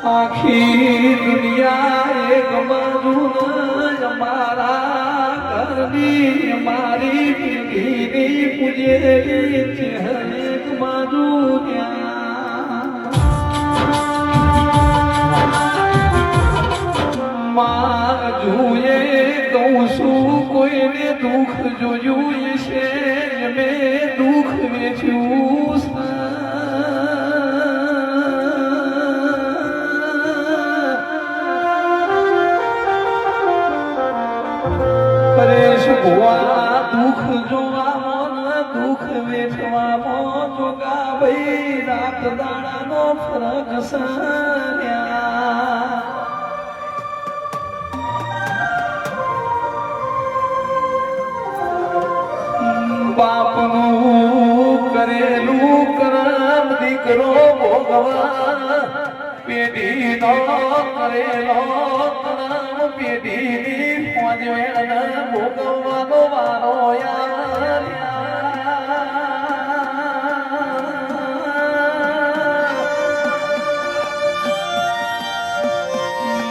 આખી દુનિયા એક બાજુ અમારા ઘરની મારી પીઢીની પૂજેલી છે એક બાજુ માં જુએ કહું છું કોઈને દુઃખ જોયું છે મેં દુઃખ વેચ્યું દુઃખ જોવામાં દુઃખ વેચવામાં જોગા ભાઈ રાત દાડાનો ફરક સન્યા બાપનું કરેલું કરમ દીકરો ભોગવા પેઢીનો કરેલો કરમ પેઢીની ફોજવેણ ભોગવવાનો વારો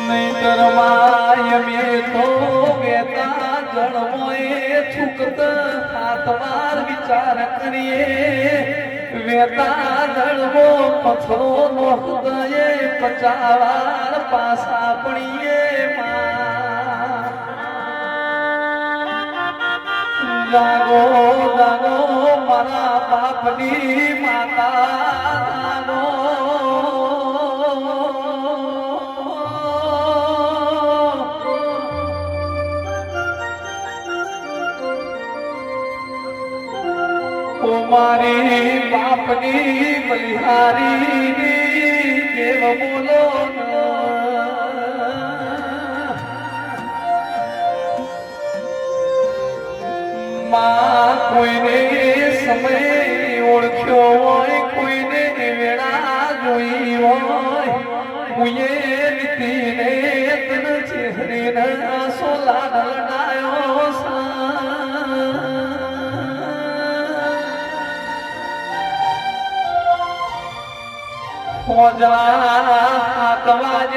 નહીતર માય મેં તો વેતા જળમોએ છૂકત હાથવાર વિચાર કરીએ વેતા જળમો પથરો નો હૃદય પચાવાર પાસા પડીએ જાગો જાગો મારા બાપની માતા જાગો ઓ મારી બાપની બલિહારીની દેવ બોલો માં કોઈને સમય ઓળખ્યો હોય કોઈને વેળા જોઈ હોય કોઈએ નીતિને તન ચહેરીને સોલા લડાયો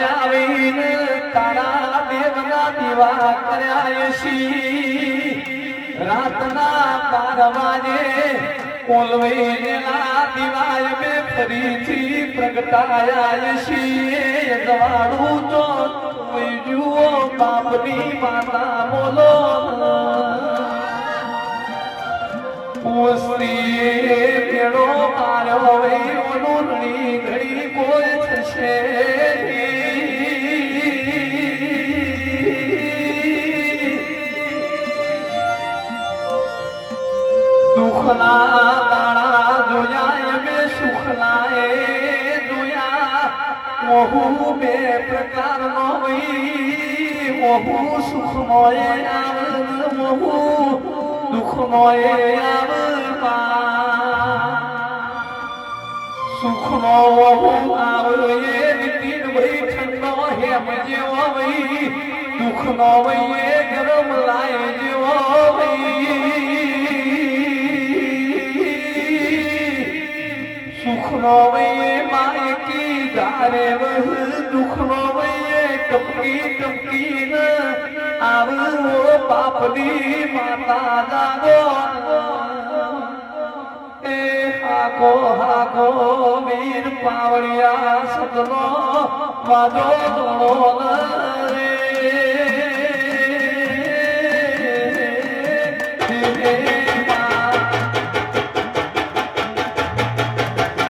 આવીને તારા દેવના દીવા કર્યા શી રાતના 12 વાગે કોલવેના દિવાય મે ફરીથી પ્રગટાયા છીએ દવાડું તો જુઓ બાપની માતા બોલો પૂછતી પેડો માર્યો ઓનું ઘડી ઘડી કોઈ થશે દુઃખના દાડા જોયા મેં સુખના જોયા મોહુ બે પ્રકારનો મોહુ સુખનો મોહુ દુઃખનો સુખનો આવે નીતિન ભાઈ ઠંડો હેમ જેવો ભાઈ દુઃખનો ભાઈ ગરમ લાય જેવો સુખનો વયે માયકી ધારે દુઃખનો વયે ટપકી ટપકી ન આવો બાપની માતા જાગો એ હાકો હાકો વીર પાવડિયા સદનો વાજો દોણો